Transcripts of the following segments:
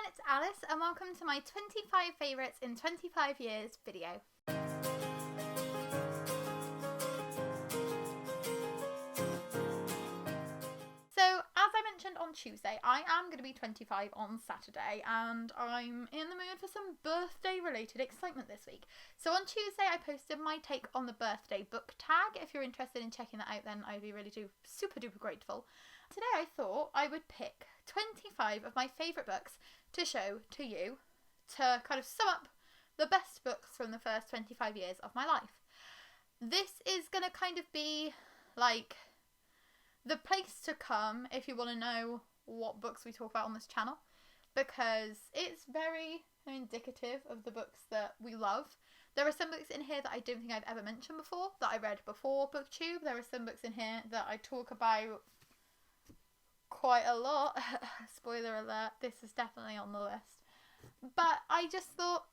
it's Alice and welcome to my 25 favourites in 25 years video. So, as I mentioned on Tuesday, I am going to be 25 on Saturday and I'm in the mood for some birthday related excitement this week. So on Tuesday I posted my take on the birthday book tag. If you're interested in checking that out, then I'd be really super duper grateful. Today I thought I would pick 25 of my favourite books to show to you to kind of sum up the best books from the first 25 years of my life. This is going to kind of be like the place to come if you want to know what books we talk about on this channel, because it's very indicative of the books that we love. There are some books in here that I don't think I've ever mentioned before, that I read before BookTube. There are some books in here that I talk about quite a lot. Spoiler alert, this is definitely on the list. But I just thought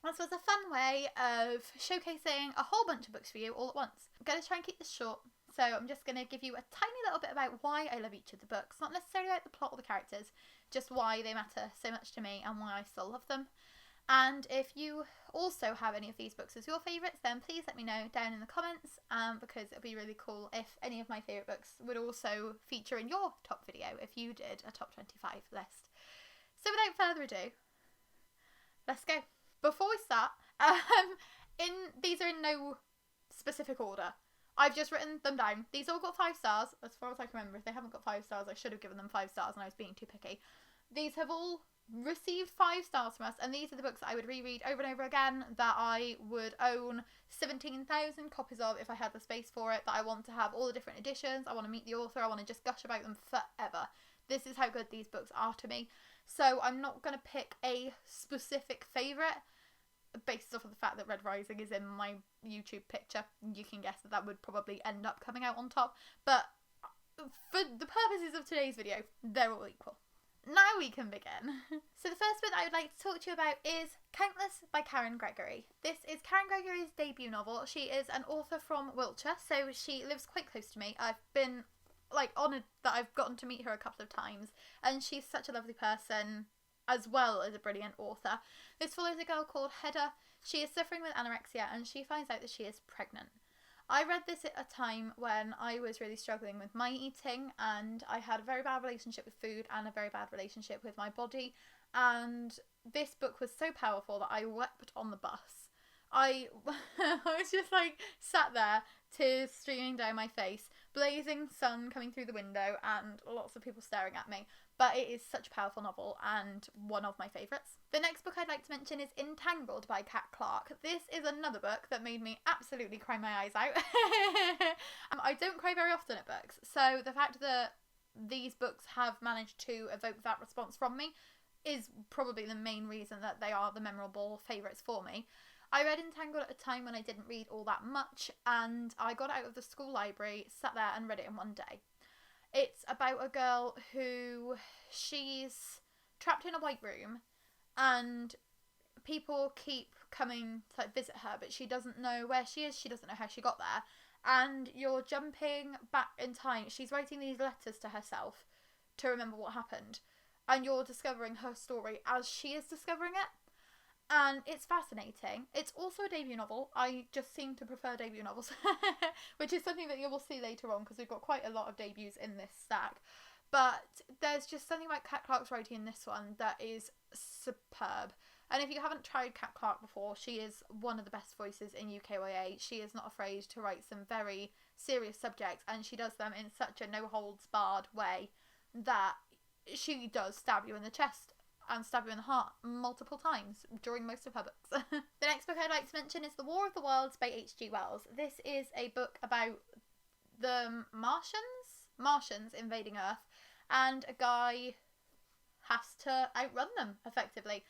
this was a fun way of showcasing a whole bunch of books for you all at once. I'm going to try and keep this short, so I'm just going to give you a tiny little bit about why I love each of the books. Not necessarily about the plot or the characters, just why they matter so much to me and why I still love them. And if you also have any of these books as your favourites, then please let me know down in the comments, because it would be really cool if any of my favourite books would also feature in your top video if you did a top 25 list. So without further ado, let's go. Before we start, these are in no specific order. I've just written them down. These all got 5 stars, as far as I can remember. If they haven't got 5 stars, I should have given them 5 stars and I was being too picky. These have all received 5 stars from us, and these are the books that I would reread over and over again, that I would own 17,000 copies of if I had the space for it, that I want to have all the different editions, I want to meet the author, I want to just gush about them forever. This is how good these books are to me. So I'm not going to pick a specific favourite based off of the fact that Red Rising is in my YouTube picture. You can guess that would probably end up coming out on top, but for the purposes of today's video, they're all equal. Now we can begin. So the first book I would like to talk to you about is Countless by Karen Gregory. This is Karen Gregory's debut novel. She is an author from Wiltshire, so she lives quite close to me. I've been honoured that I've gotten to meet her a couple of times, and she's such a lovely person as well as a brilliant author. This follows a girl called Hedda. She is suffering with anorexia and she finds out that she is pregnant. I read this at a time when I was really struggling with my eating, and I had a very bad relationship with food and a very bad relationship with my body, and this book was so powerful that I wept on the bus. I was just sat there, tears streaming down my face, blazing sun coming through the window and lots of people staring at me. But it is such a powerful novel and one of my favourites. The next book I'd like to mention is Entangled by Kat Clark. This is another book that made me absolutely cry my eyes out. I don't cry very often at books, so the fact that these books have managed to evoke that response from me is probably the main reason that they are the memorable favourites for me. I read Entangled at a time when I didn't read all that much, and I got out of the school library, sat there and read it in one day. It's about a girl who she's trapped in a white room and people keep coming to visit her, but she doesn't know where she is, she doesn't know how she got there, and you're jumping back in time. She's writing these letters to herself to remember what happened, and you're discovering her story as she is discovering it. And it's fascinating. It's also a debut novel. I just seem to prefer debut novels, which is something that you will see later on because we've got quite a lot of debuts in this stack. But there's just something about Kat Clark's writing in this one that is superb. And if you haven't tried Kat Clark before, she is one of the best voices in UK YA. She is not afraid to write some very serious subjects, and she does them in such a no-holds-barred way that she does stab you in the chest and stab you in the heart multiple times during most of her books. The next book I'd like to mention is The War of the Worlds by H.G. Wells. This is a book about the Martians invading Earth, and a guy has to outrun them, effectively.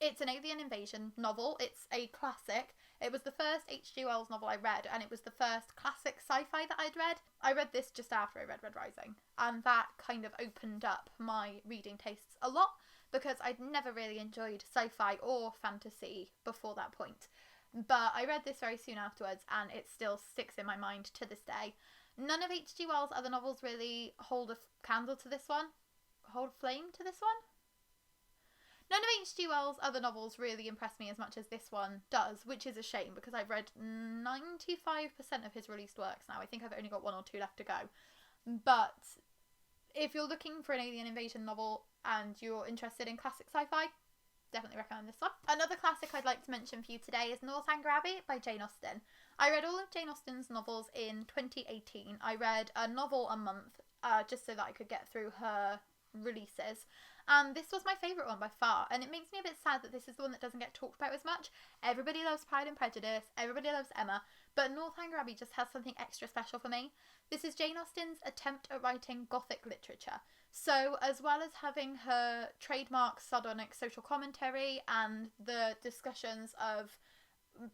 It's an alien invasion novel. It's a classic. It was the first H.G. Wells novel I read, and it was the first classic sci-fi that I'd read. I read this just after I read Red Rising, and that kind of opened up my reading tastes a lot, because I'd never really enjoyed sci-fi or fantasy before that point. But I read this very soon afterwards, and it still sticks in my mind to this day. None of H.G. Wells' other novels really hold a candle to this one. Hold flame to this one? H.G. Wells' other novels really impressed me as much as this one does, which is a shame because I've read 95% of his released works now. I think I've only got 1 or 2 left to go. But if you're looking for an alien invasion novel and you're interested in classic sci-fi, definitely recommend this one. Another classic I'd like to mention for you today is Northanger Abbey by Jane Austen. I read all of Jane Austen's novels in 2018. I read a novel a month just so that I could get through her releases. And this was my favourite one by far. And it makes me a bit sad that this is the one that doesn't get talked about as much. Everybody loves Pride and Prejudice. Everybody loves Emma. But Northanger Abbey just has something extra special for me. This is Jane Austen's attempt at writing Gothic literature. So as well as having her trademark sardonic social commentary and the discussions of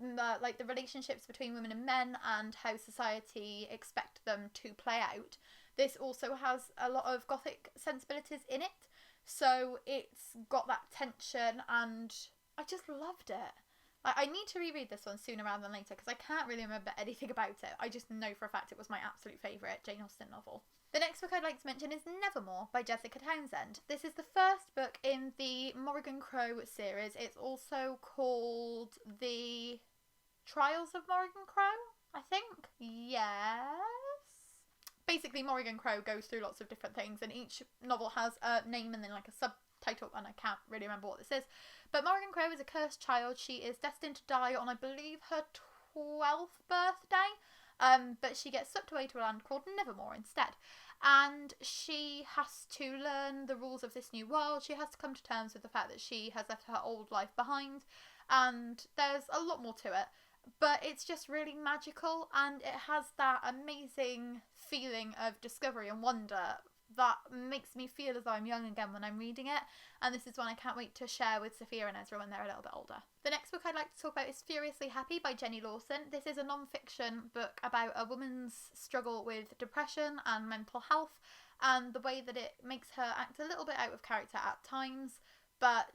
the relationships between women and men and how society expect them to play out, this also has a lot of Gothic sensibilities in it. So it's got that tension and I just loved it. I need to reread this one sooner rather than later because I can't really remember anything about it. I just know for a fact it was my absolute favourite Jane Austen novel. The next book I'd like to mention is Nevermoor by Jessica Townsend. This is the first book in the Morrigan Crow series. It's also called The Trials of Morrigan Crow, I think. Yes. Basically, Morrigan Crow goes through lots of different things and each novel has a name and then like a subtitle, and I can't really remember what this is. But Morrigan Crow is a cursed child. She is destined to die on, I believe, her 12th birthday. But she gets swept away to a land called Nevermoor instead. And she has to learn the rules of this new world. She has to come to terms with the fact that she has left her old life behind. And there's a lot more to it. But it's just really magical and it has that amazing feeling of discovery and wonder that makes me feel as though I'm young again when I'm reading it. And this is one I can't wait to share with Sophia and Ezra when they're a little bit older. The next book I'd like to talk about is Furiously Happy by Jenny Lawson. This is a non-fiction book about a woman's struggle with depression and mental health and the way that it makes her act a little bit out of character at times, but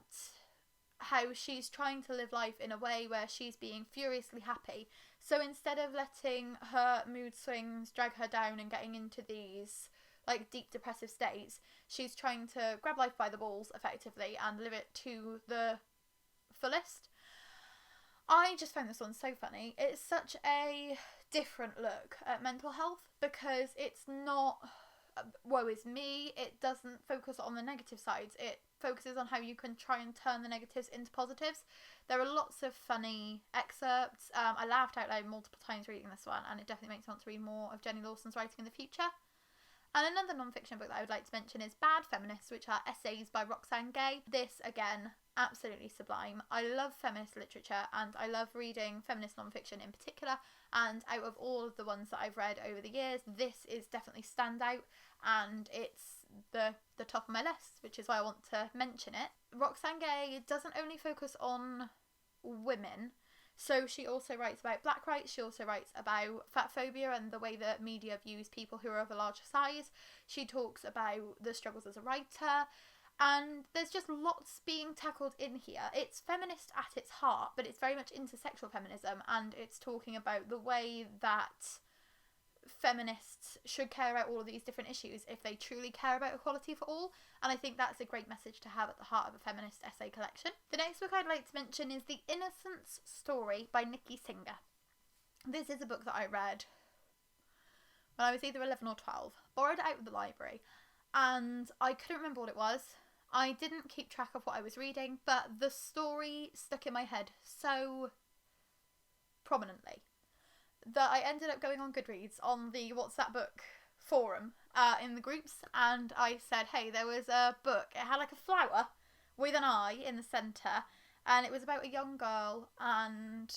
how she's trying to live life in a way where she's being furiously happy. So instead of letting her mood swings drag her down and getting into these like deep depressive states, she's trying to grab life by the balls effectively and live it to the fullest. I just found this one so funny. It's such a different look at mental health because it's not woe is me. It doesn't focus on the negative sides. It focuses on how you can try and turn the negatives into positives. There are lots of funny excerpts. I laughed out loud multiple times reading this one, and it definitely makes me want to read more of Jenny Lawson's writing in the future. And another non-fiction book that I would like to mention is Bad Feminists, which are essays by Roxane Gay. This, again, absolutely sublime. I love feminist literature and I love reading feminist non-fiction in particular, and out of all of the ones that I've read over the years, this is definitely standout and it's the top of my list, which is why I want to mention it. Roxane Gay doesn't only focus on women, so she also writes about black rights, she also writes about fat phobia and the way that media views people who are of a larger size. She talks about the struggles as a writer, and there's just lots being tackled in here. It's feminist at its heart, but it's very much intersectional feminism, and it's talking about the way that feminists should care about all of these different issues if they truly care about equality for all, and I think that's a great message to have at the heart of a feminist essay collection. The next book I'd like to mention is The Innocence Story by Nikki Singer. This is a book that I read when I was either 11 or 12, borrowed it out of the library, and I couldn't remember what it was. I didn't keep track of what I was reading, but the story stuck in my head so prominently that I ended up going on Goodreads on the What's That Book forum in the groups, and I said, hey, there was a book. It had like a flower with an eye in the centre, and it was about a young girl, and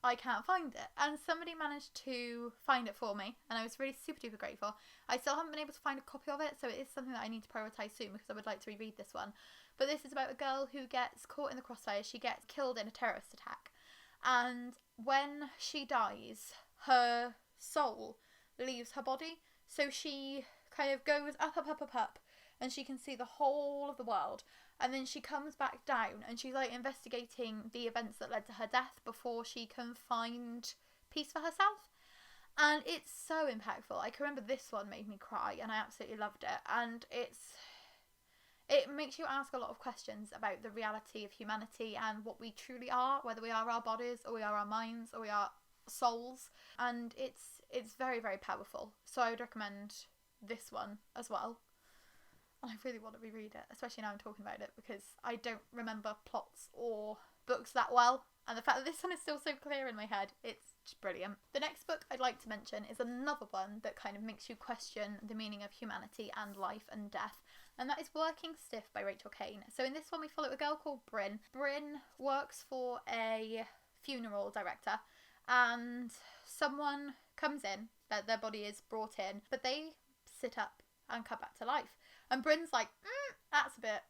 I can't find it. And somebody managed to find it for me, and I was really super duper grateful. I still haven't been able to find a copy of it, so it is something that I need to prioritise soon because I would like to reread this one. But this is about a girl who gets caught in the crossfire. She gets killed in a terrorist attack. And when she dies, her soul leaves her body. So she kind of goes up, and she can see the whole of the world. And then she comes back down, and she's like investigating the events that led to her death before she can find peace for herself. And it's so impactful. I can remember this one made me cry, and I absolutely loved it. And It makes you ask a lot of questions about the reality of humanity and what we truly are, whether we are our bodies or we are our minds or we are souls. And it's very, very powerful. So I would recommend this one as well. And I really want to reread it, especially now I'm talking about it, because I don't remember plots or books that well. And the fact that this one is still so clear in my head, it's just brilliant. The next book I'd like to mention is another one that kind of makes you question the meaning of humanity and life and death. And that is Working Stiff by Rachel Caine. So in this one we follow a girl called Bryn. Bryn works for a funeral director, and someone comes in, that their body is brought in, but they sit up and come back to life. And Bryn's like, that's a bit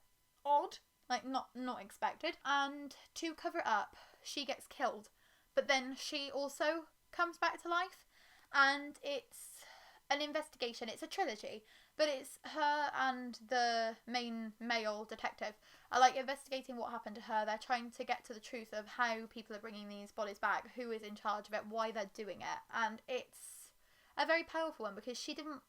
odd, like not expected. And to cover it up, she gets killed. But then she also comes back to life, and it's an investigation. It's a trilogy, but it's her and the main male detective are like investigating what happened to her. They're trying to get to the truth of how people are bringing these bodies back, who is in charge of it, why they're doing it. And it's a very powerful one because she didn't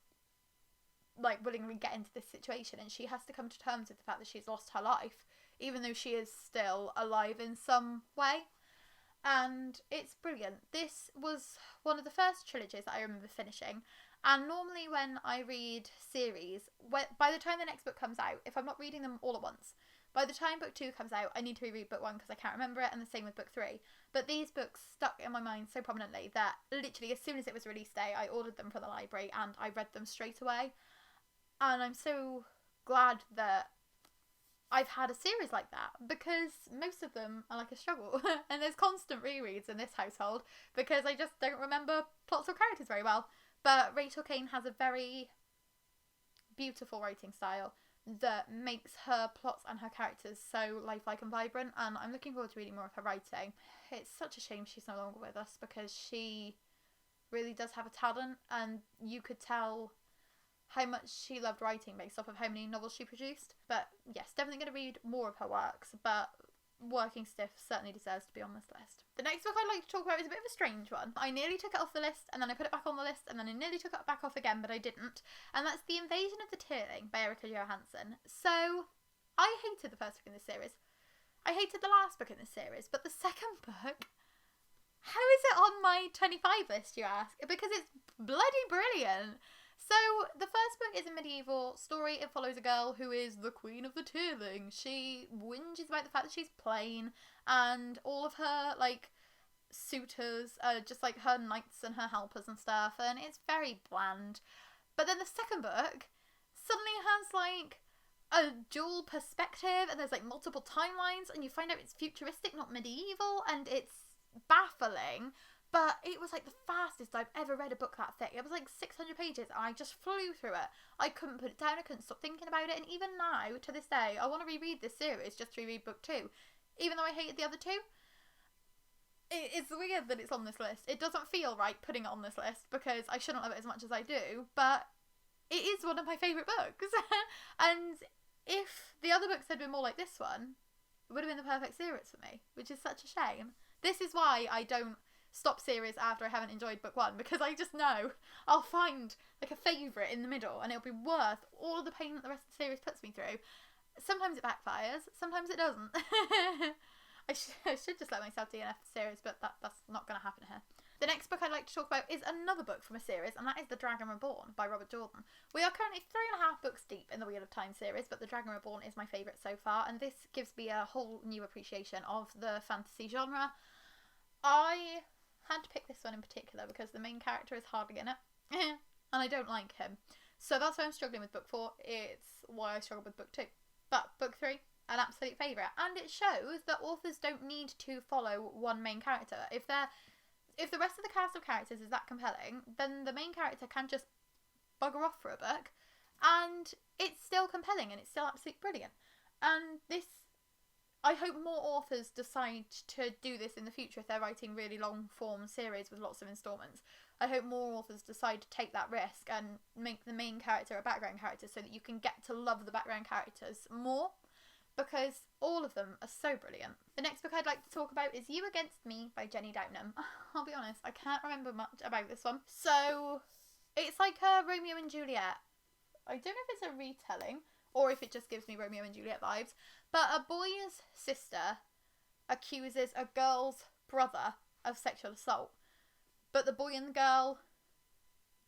like willingly get into this situation, and she has to come to terms with the fact that she's lost her life, even though she is still alive in some way. And it's brilliant. This was one of the first trilogies that I remember finishing, and normally when I read series, by the time the next book comes out, if I'm not reading them all at once, by the time book 2 comes out, I need to reread book 1 because I can't remember it, and the same with book 3. But these books stuck in my mind so prominently that literally as soon as it was release day, I ordered them from the library and I read them straight away. And I'm so glad that I've had a series like that, because most of them are like a struggle. And there's constant rereads in this household because I just don't remember plots or characters very well. But Rachel Caine has a very beautiful writing style that makes her plots and her characters so lifelike and vibrant, and I'm looking forward to reading more of her writing. It's such a shame she's no longer with us because she really does have a talent, and you could tell how much she loved writing based off of how many novels she produced. But yes, definitely going to read more of her works, but Working Stiff certainly deserves to be on this list. The next book I'd like to talk about is a bit of a strange one. I nearly took it off the list, and then I put it back on the list, and then I nearly took it back off again, but I didn't. And that's The Invasion of the Tearling by Erica Johansson. So, I hated the first book in this series. I hated the last book in this series, but the second book, how is it on my 25 list, you ask? Because it's bloody brilliant. So, the first book is a medieval story. It follows a girl who is the Queen of the Tearling. She whinges about the fact that she's plain, and all of her, like, suitors are just, like, her knights and her helpers and stuff, and it's very bland. But then the second book suddenly has, like, a dual perspective, and there's, like, multiple timelines, and you find out it's futuristic, not medieval, and it's baffling. But it was like the fastest I've ever read a book that thick. It was like 600 pages and I just flew through it. I couldn't put it down, I couldn't stop thinking about it, and even now, to this day, I want to reread this series just to reread book 2. Even though I hated the other two. It's weird that it's on this list. It doesn't feel right putting it on this list because I shouldn't love it as much as I do, but it is one of my favourite books. And if the other books had been more like this one, it would have been the perfect series for me, which is such a shame. This is why I don't stop series after I haven't enjoyed book 1, because I just know I'll find like a favourite in the middle and it'll be worth all of the pain that the rest of the series puts me through. Sometimes it backfires, sometimes it doesn't. I should just let myself DNF the series, but that's not going to happen here. The next book I'd like to talk about is another book from a series, and that is The Dragon Reborn by Robert Jordan. We are currently 3.5 books deep in the Wheel of Time series, but The Dragon Reborn is my favourite so far, and this gives me a whole new appreciation of the fantasy genre. I had to pick this one in particular because the main character is hardly in it, and I don't like him. So that's why I'm struggling with book 4. It's why I struggled with book 2. But book 3, an absolute favourite. And it shows that authors don't need to follow one main character. If the rest of the cast of characters is that compelling, then the main character can just bugger off for a book, and it's still compelling, and it's still absolutely brilliant. And this, I hope more authors decide to do this in the future if they're writing really long form series with lots of installments. I hope more authors decide to take that risk and make the main character a background character so that you can get to love the background characters more, because all of them are so brilliant. The next book I'd like to talk about is You Against Me by Jenny Downham. I'll be honest, I can't remember much about this one. So, it's like a Romeo and Juliet. I don't know if it's a retelling or if it just gives me Romeo and Juliet vibes. But a boy's sister accuses a girl's brother of sexual assault, but the boy and the girl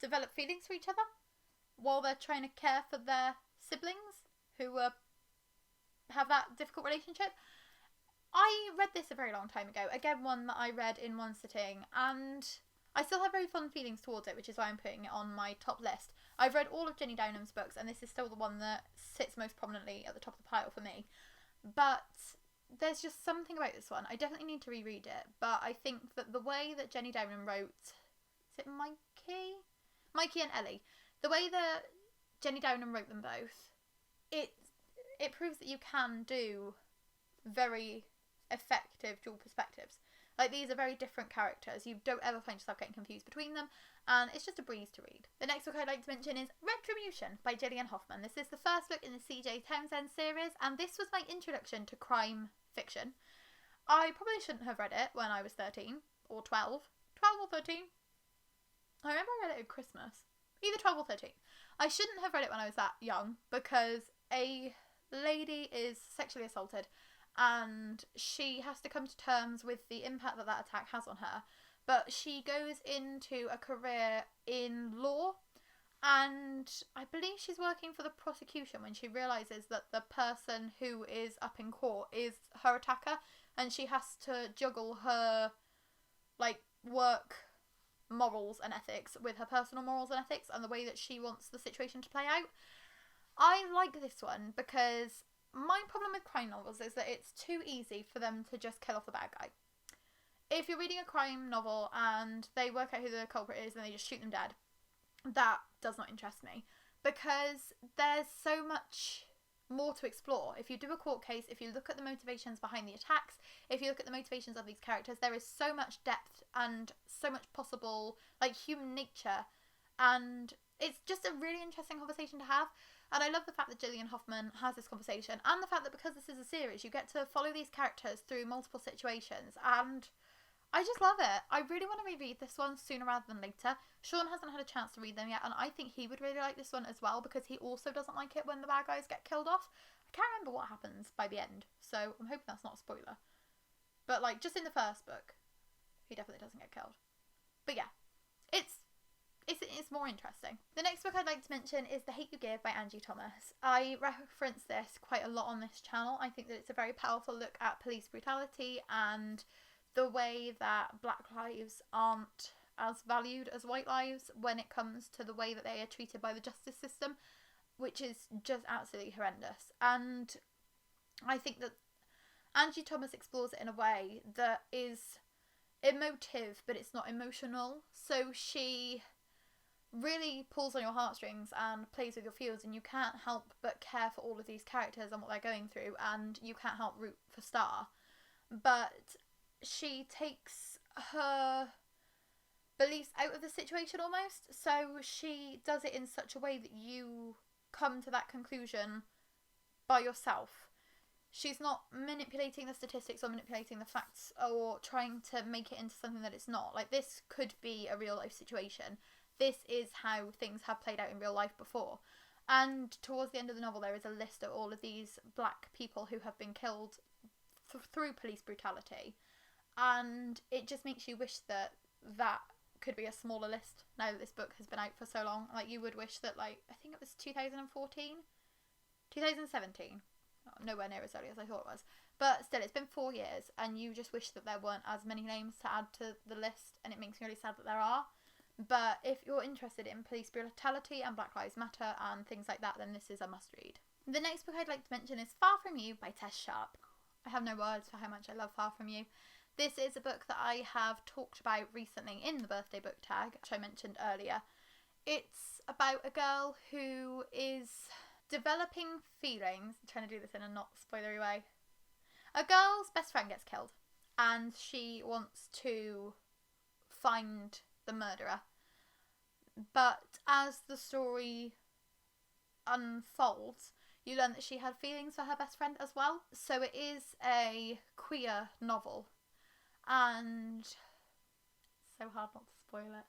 develop feelings for each other while they're trying to care for their siblings who have that difficult relationship. I read this a very long time ago. Again, one that I read in one sitting, and I still have very fond feelings towards it, which is why I'm putting it on my top list. I've read all of Jenny Downham's books, and this is still the one that sits most prominently at the top of the pile for me. But there's just something about this one. I definitely need to reread it, but I think that the way that Jenny Downham wrote... Is it Mikey? Mikey and Ellie. The way that Jenny Downham wrote them both, it proves that you can do very effective dual perspectives. Like, these are very different characters. You don't ever find yourself getting confused between them, and it's just a breeze to read. The next book I'd like to mention is Retribution by Gillian Hoffman. This is the first book in the C.J. Townsend series, and this was my introduction to crime fiction. I probably shouldn't have read it when I was 13 or 12. 12 or 13? I remember I read it at Christmas. Either 12 or 13. I shouldn't have read it when I was that young, because a lady is sexually assaulted and she has to come to terms with the impact that that attack has on her. But she goes into a career in law, and I believe she's working for the prosecution when she realises that the person who is up in court is her attacker, and she has to juggle her, like, work morals and ethics with her personal morals and ethics and the way that she wants the situation to play out. I like this one because my problem with crime novels is that it's too easy for them to just kill off the bad guy. If you're reading a crime novel and they work out who the culprit is and they just shoot them dead, that does not interest me, because there's so much more to explore. If you do a court case, if you look at the motivations behind the attacks, if you look at the motivations of these characters, there is so much depth and so much possible, like, human nature, and it's just a really interesting conversation to have. And I love the fact that Gillian Hoffman has this conversation, and the fact that because this is a series, you get to follow these characters through multiple situations, and I just love it. I really want to reread this one sooner rather than later. Sean hasn't had a chance to read them yet, and I think he would really like this one as well, because he also doesn't like it when the bad guys get killed off. I can't remember what happens by the end, so I'm hoping that's not a spoiler. But, like, just in the first book, he definitely doesn't get killed. But yeah, it's more interesting. The next book I'd like to mention is The Hate U Give by Angie Thomas. I reference this quite a lot on this channel. I think that it's a very powerful look at police brutality and the way that black lives aren't as valued as white lives when it comes to the way that they are treated by the justice system, which is just absolutely horrendous. And I think that Angie Thomas explores it in a way that is emotive, but it's not emotional. So she really pulls on your heartstrings and plays with your feels, and you can't help but care for all of these characters and what they're going through, and you can't help root for Star. But she takes her beliefs out of the situation almost, so she does it in such a way that you come to that conclusion by yourself. She's not manipulating the statistics or manipulating the facts or trying to make it into something that it's not. Like, this could be a real life situation. This is how things have played out in real life before. And towards the end of the novel, there is a list of all of these black people who have been killed through police brutality. And it just makes you wish that that could be a smaller list now that this book has been out for so long. Like, you would wish that, like, I think it was 2014? 2017. Nowhere near as early as I thought it was. But still, it's been 4 years, and you just wish that there weren't as many names to add to the list, and it makes me really sad that there are. But if you're interested in police brutality and Black Lives Matter and things like that, then this is a must-read. The next book I'd like to mention is Far From You by Tess Sharp. I have no words for how much I love Far From You. This is a book that I have talked about recently in the birthday book tag, which I mentioned earlier. It's about a girl who is developing feelings. I'm trying to do this in a not spoilery way. A girl's best friend gets killed, and she wants to find the murderer. But as the story unfolds, you learn that she had feelings for her best friend as well. So it is a queer novel, and it's so hard not to spoil it.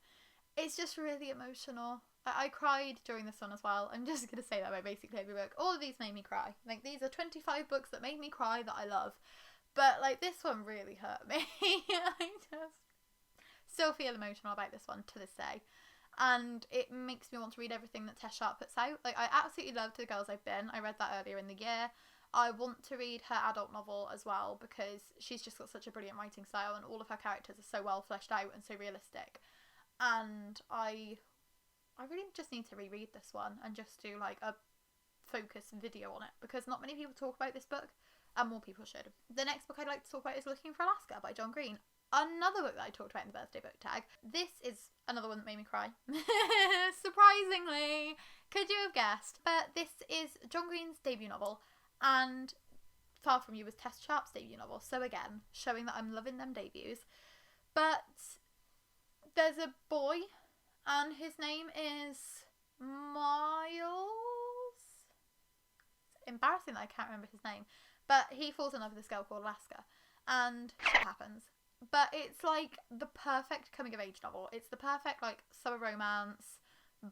It's just really emotional. I cried during this one as well. I'm just going to say that by basically every book. All of these made me cry. Like, these are 25 books that made me cry that I love. But, like, this one really hurt me. I just still feel emotional about this one to this day. And it makes me want to read everything that Tess Sharp puts out. Like, I absolutely loved The Girls I've Been. I read that earlier in the year. I want to read her adult novel as well, because she's just got such a brilliant writing style, and all of her characters are so well fleshed out and so realistic. And I really just need to reread this one and just do like a focused video on it, because not many people talk about this book, and more people should. The next book I'd like to talk about is Looking for Alaska by John Green. Another book that I talked about in the birthday book tag. This is another one that made me cry. Surprisingly. Could you have guessed? But this is John Green's debut novel, and Far From You was Tess Sharp's debut novel. So again, showing that I'm loving them debuts. But there's a boy, and his name is Miles. It's embarrassing that I can't remember his name. But he falls in love with this girl called Alaska, and shit happens. But it's like the perfect coming of age novel. It's the perfect like summer romance,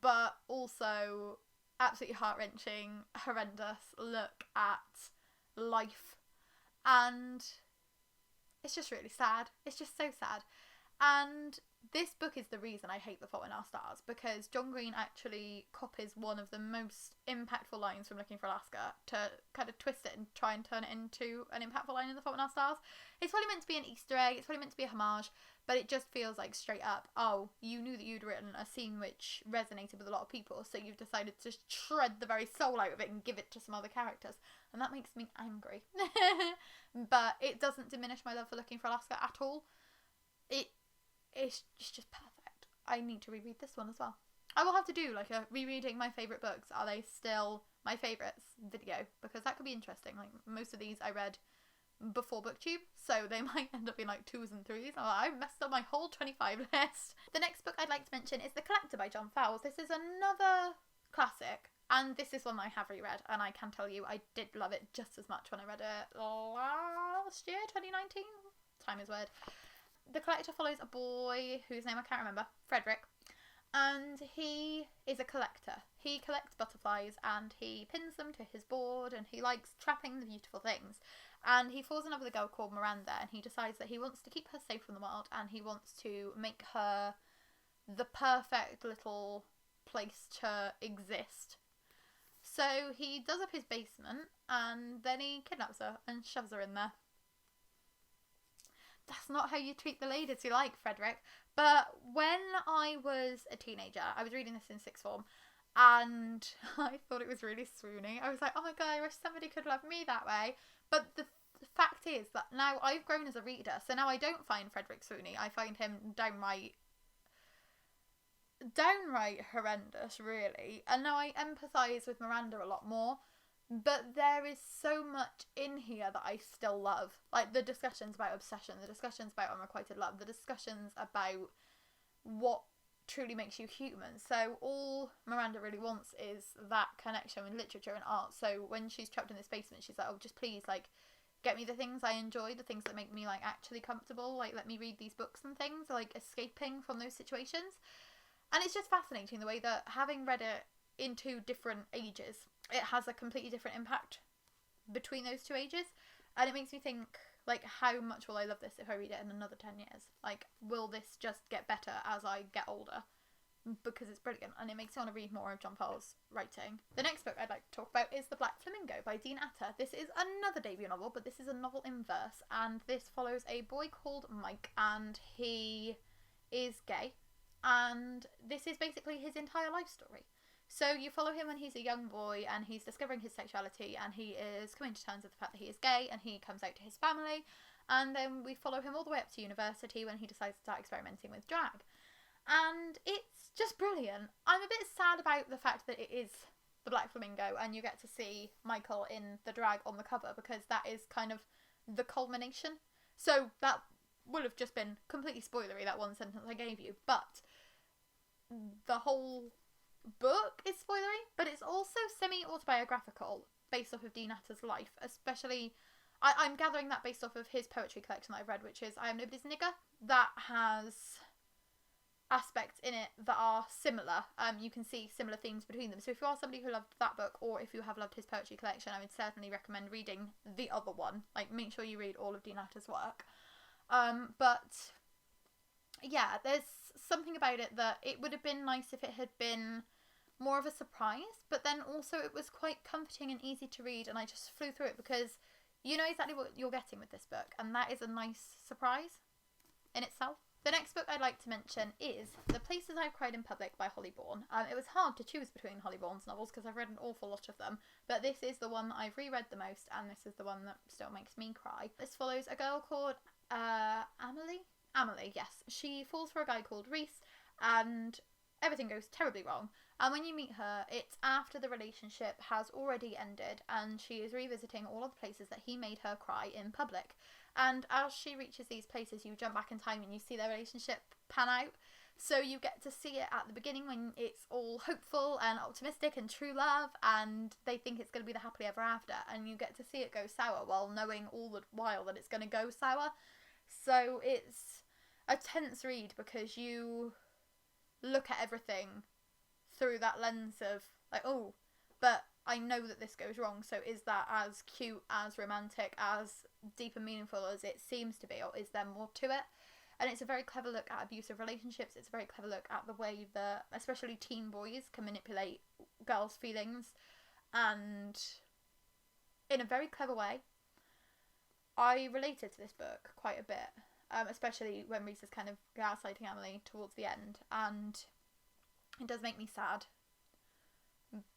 but also absolutely heart-wrenching, horrendous look at life. And it's just really sad. It's just so sad. And this book is the reason I hate The Fault in Our Stars, because John Green actually copies one of the most impactful lines from Looking for Alaska to kind of twist it and try and turn it into an impactful line in The Fault in Our Stars. It's probably meant to be an Easter egg, it's probably meant to be a homage, but it just feels like straight up, oh, you knew that you'd written a scene which resonated with a lot of people, so you've decided to shred the very soul out of it and give it to some other characters. And that makes me angry. But it doesn't diminish my love for Looking for Alaska at all. It's just perfect. I need to reread this one as well. I will have to do like a rereading my favourite books. Are they still my favourites video? Because that could be interesting. Like, most of these I read before BookTube, so they might end up being like 2s and 3s. I messed up my whole 25 list. The next book I'd like to mention is The Collector by John Fowles. This is another classic, and this is one I have reread, and I can tell you I did love it just as much when I read it last year, 2019. Time is weird. The Collector follows a boy whose name I can't remember, Frederick, and he is a collector. He collects butterflies and he pins them to his board, and he likes trapping the beautiful things. And he falls in love with a girl called Miranda, and he decides that he wants to keep her safe from the world, and he wants to make her the perfect little place to exist. So he does up his basement, and then he kidnaps her and shoves her in there. That's not how you treat the ladies you like, Frederick. But when I was a teenager, I was reading this in sixth form, and I thought it was really swoony. I was like, oh my god, I wish somebody could love me that way. But the fact is that now I've grown as a reader, so now I don't find Frederick swoony. I find him downright horrendous, really. And now I empathise with Miranda a lot more. But there is so much in here that I still love. Like the discussions about obsession, the discussions about unrequited love, the discussions about what truly makes you human. So all Miranda really wants is that connection with literature and art. So when she's trapped in this basement, she's like, oh, just please, like, get me the things I enjoy, the things that make me, like, actually comfortable. Like, let me read these books and things, like, escaping from those situations. And it's just fascinating the way that, having read it in two different ages, it has a completely different impact between those two ages. And it makes me think, like, how much will I love this if I read it in another 10 years? Like, will this just get better as I get older? Because it's brilliant, and it makes me want to read more of John Fowles' writing. The next book I'd like to talk about is The Black Flamingo by Dean Atter. This is another debut novel, but this is a novel in verse, and this follows a boy called Mike, and he is gay, and this is basically his entire life story. So you follow him when he's a young boy, and he's discovering his sexuality, and he is coming to terms with the fact that he is gay, and he comes out to his family, and then we follow him all the way up to university when he decides to start experimenting with drag. And it's just brilliant. I'm a bit sad about the fact that it is The Black Flamingo, and you get to see Michael in the drag on the cover, because that is kind of the culmination. So that would have just been completely spoilery, that one sentence I gave you, but the whole book is spoilery, but it's also semi-autobiographical, based off of Dean Atter's life, especially, I'm gathering that based off of his poetry collection that I've read, which is I Am Nobody's Nigger, that has aspects in it that are similar. You can see similar themes between them. So if you are somebody who loved that book, or if you have loved his poetry collection, I would certainly recommend reading the other one. Like, make sure you read all of Dean Atter's work. But yeah, there's something about it that it would have been nice if it had been more of a surprise, but then also it was quite comforting and easy to read, and I just flew through it because you know exactly what you're getting with this book, and that is a nice surprise in itself. The next book I'd like to mention is The Places I've Cried in Public by Holly Bourne. It was hard to choose between Holly Bourne's novels because I've read an awful lot of them, but this is the one that I've reread the most, and this is the one that still makes me cry. This follows a girl called Amelie, yes. She falls for a guy called Reese, and everything goes terribly wrong. And when you meet her, it's after the relationship has already ended, and she is revisiting all of the places that he made her cry in public. And as she reaches these places, you jump back in time and you see their relationship pan out. So you get to see it at the beginning when it's all hopeful and optimistic and true love, and they think it's going to be the happily ever after. And you get to see it go sour while knowing all the while that it's going to go sour. So it's a tense read because you look at everything through that lens of like, oh, but I know that this goes wrong, so is that as cute, as romantic, as deep and meaningful as it seems to be, or is there more to it? And it's a very clever look at abusive relationships. It's a very clever look at the way that especially teen boys can manipulate girls' feelings, and in a very clever way. I related to this book quite a bit, especially when Reese is kind of gaslighting Emily towards the end, and it does make me sad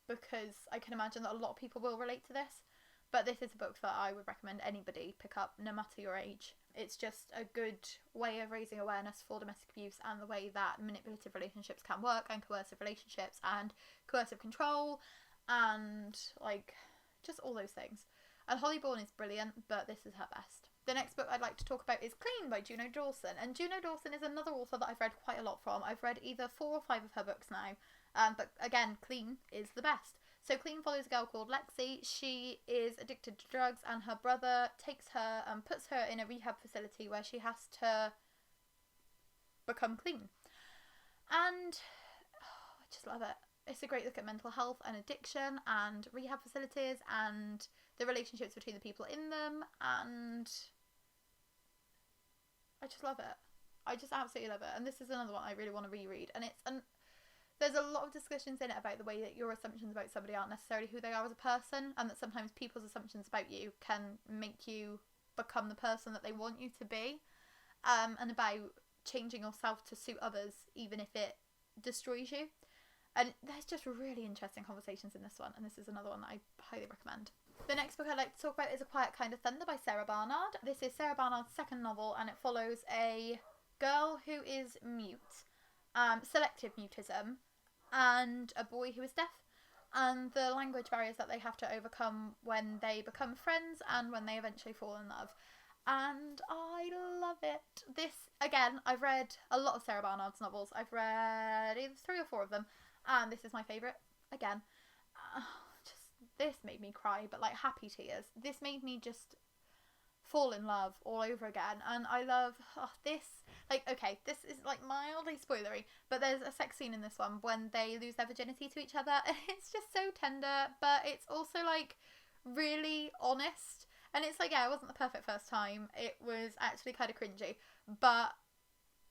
because I can imagine that a lot of people will relate to this, but this is a book that I would recommend anybody pick up no matter your age. It's just a good way of raising awareness for domestic abuse and the way that manipulative relationships can work, and coercive relationships and coercive control and like just all those things. And Holly Bourne is brilliant, but this is her best. The next book I'd like to talk about is Clean by Juno Dawson. And Juno Dawson is another author that I've read quite a lot from. I've read either 4 or 5 of her books now. But again, Clean is the best. So Clean follows a girl called Lexi. She is addicted to drugs, and her brother takes her and puts her in a rehab facility where she has to become clean. And I just love it. It's a great look at mental health and addiction and rehab facilities and the relationships between the people in them, and I just love it. I just absolutely love it. And this is another one I really want to reread, and there's a lot of discussions in it about the way that your assumptions about somebody aren't necessarily who they are as a person, and that sometimes people's assumptions about you can make you become the person that they want you to be, and about changing yourself to suit others even if it destroys you. And there's just really interesting conversations in this one, and this is another one that I highly recommend. The next book I'd like to talk about is A Quiet Kind of Thunder by Sarah Barnard. This is Sarah Barnard's second novel, and it follows a girl who is mute, selective mutism, and a boy who is deaf, and the language barriers that they have to overcome when they become friends and when they eventually fall in love. And I love it. This, again, I've read a lot of Sarah Barnard's novels. I've read either 3 or 4 of them, and this is my favourite. Again, this made me cry, but like happy tears. This made me just fall in love all over again. And I love this. Like, okay, this is like mildly spoilery, but there's a sex scene in this one when they lose their virginity to each other, and it's just so tender, but it's also like really honest. And it's like, yeah, it wasn't the perfect first time. It was actually kind of cringy, but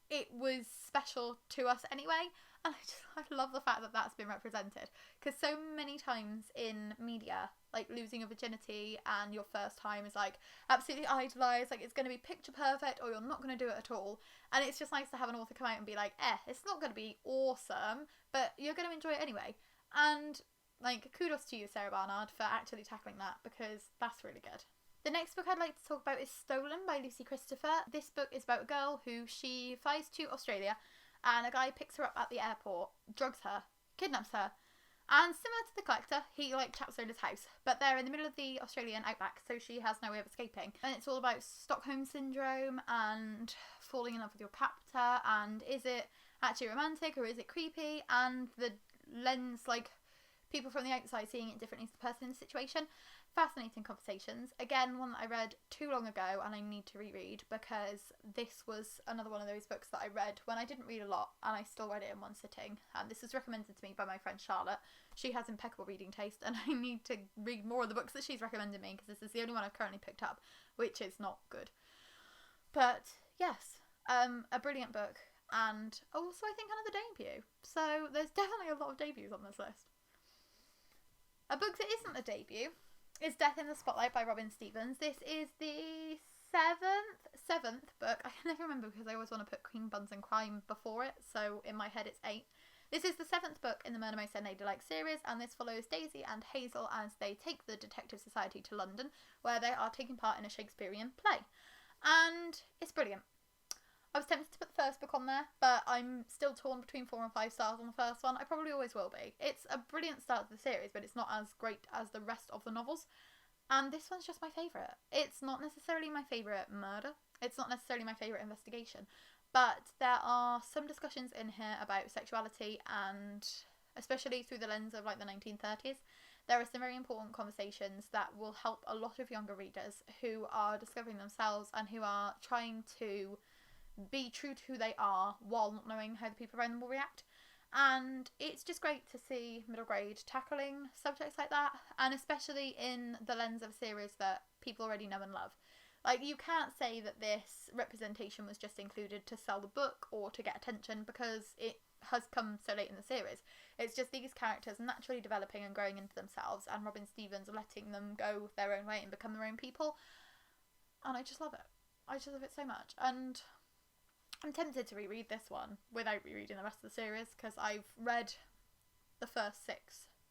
it was special to us anyway. And I love the fact that that's been represented, because so many times in media, like losing your virginity and your first time is like absolutely idolised, like it's going to be picture perfect or you're not going to do it at all. And it's just nice to have an author come out and be like, it's not going to be awesome, but you're going to enjoy it anyway. And like, kudos to you, Sarah Barnard, for actually tackling that, because that's really good. The next book I'd like to talk about is Stolen by Lucy Christopher. This book is about a girl who she flies to Australia, and a guy picks her up at the airport, drugs her, kidnaps her, and similar to The Collector, he like traps her in his house, but they're in the middle of the Australian outback, so she has no way of escaping. And it's all about Stockholm Syndrome and falling in love with your captor, and is it actually romantic or is it creepy, and the lens, like people from the outside seeing it differently to the person in the situation. Fascinating conversations. Again, one that I read too long ago and I need to reread, because this was another one of those books that I read when I didn't read a lot and I still read it in one sitting. And this was recommended to me by my friend Charlotte. She has impeccable reading taste and I need to read more of the books that she's recommended me, because this is the only one I've currently picked up, which is not good. But yes, a brilliant book, and also I think another debut. So there's definitely a lot of debuts on this list. A book that isn't a debut is Death in the Spotlight by Robin Stevens. This is the seventh book. I can never remember because I always want to put Queen Buns and Crime before it, so in my head it's 8. This is the 7th book in the Murder Most Ladylike series, and this follows Daisy and Hazel as they take the Detective Society to London, where they are taking part in a Shakespearean play. And it's brilliant. I was tempted to put the first book on there, but I'm still torn between 4 and 5 stars on the first one. I probably always will be. It's a brilliant start to the series, but it's not as great as the rest of the novels. And this one's just my favourite. It's not necessarily my favourite murder. It's not necessarily my favourite investigation. But there are some discussions in here about sexuality, and especially through the lens of like the 1930s. There are some very important conversations that will help a lot of younger readers who are discovering themselves and who are trying to be true to who they are while not knowing how the people around them will react. And it's just great to see middle grade tackling subjects like that, and especially in the lens of a series that people already know and love. Like, you can't say that this representation was just included to sell the book or to get attention, because it has come so late in the series. It's just these characters naturally developing and growing into themselves, and Robin Stevens letting them go their own way and become their own people. And I just love it. I just love it so much. And I'm tempted to reread this one without rereading the rest of the series, because I've read the first 6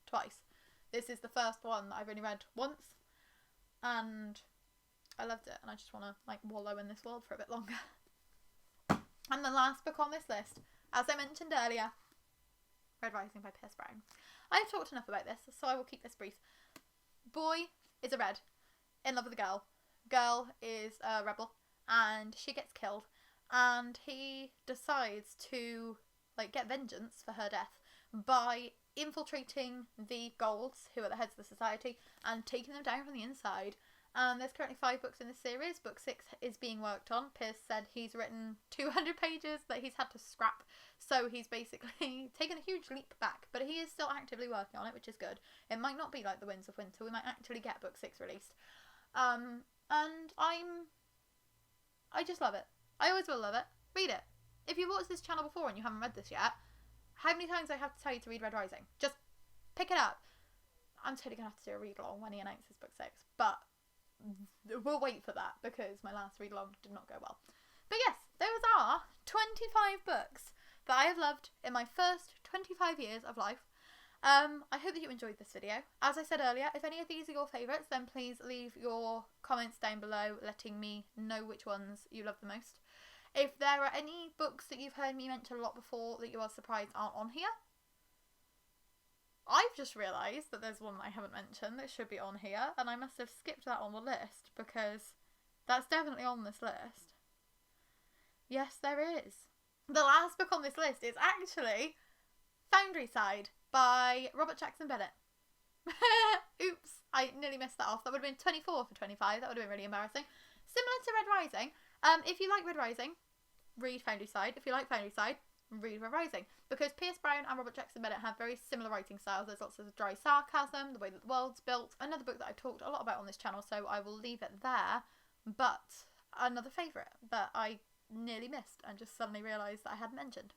twice. This is the first one that I've only read once, and I loved it, and I just want to like wallow in this world for a bit longer. And the last book on this list, as I mentioned earlier, Red Rising by Pierce Brown. I've talked enough about this, so I will keep this brief. Boy is a red, in love with a girl. Girl is a rebel, and she gets killed. And he decides to like get vengeance for her death by infiltrating the Golds, who are the heads of the society, and taking them down from the inside. There's currently 5 books in this series. Book 6 is being worked on. Pierce said he's written 200 pages that he's had to scrap, so he's basically taken a huge leap back, but he is still actively working on it, which is good. It might not be like The Winds of Winter. We might actually get book 6 released. And I just love it. I always will love it. Read it. If you've watched this channel before and you haven't read this yet, how many times do I have to tell you to read Red Rising? Just pick it up. I'm totally going to have to do a read-along when he announces book 6, but we'll wait for that, because my last read-along did not go well. But yes, those are 25 books that I have loved in my first 25 years of life. I hope that you enjoyed this video. As I said earlier, if any of these are your favourites, then please leave your comments down below letting me know which ones you love the most. If there are any books that you've heard me mention a lot before that you are surprised aren't on here, I've just realised that there's one that I haven't mentioned that should be on here, and I must have skipped that on the list, because that's definitely on this list. Yes, there is. The last book on this list is actually Foundryside by Robert Jackson Bennett. Oops, I nearly messed that off. That would have been 24 for 25. That would have been really embarrassing. Similar to Red Rising. If you like Red Rising, read Foundryside. If you like Foundryside, read Red Rising. Because Pierce Brown and Robert Jackson Bennett have very similar writing styles. There's lots of dry sarcasm, the way that the world's built. Another book that I've talked a lot about on this channel, so I will leave it there. But another favourite that I nearly missed and just suddenly realised that I hadn't mentioned.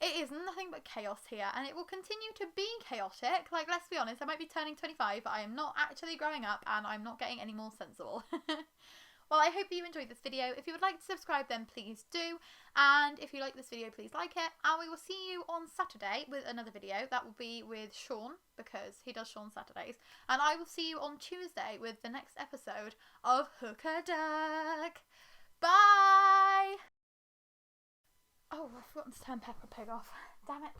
It is nothing but chaos here, and it will continue to be chaotic. Like, let's be honest, I might be turning 25, but I am not actually growing up, and I'm not getting any more sensible. Well, I hope you enjoyed this video. If you would like to subscribe, then please do. And if you like this video, please like it. And we will see you on Saturday with another video. That will be with Sean, because he does Sean Saturdays. And I will see you on Tuesday with the next episode of Hooker Duck. Bye! Oh, I forgot to turn Peppa Pig off. Damn it.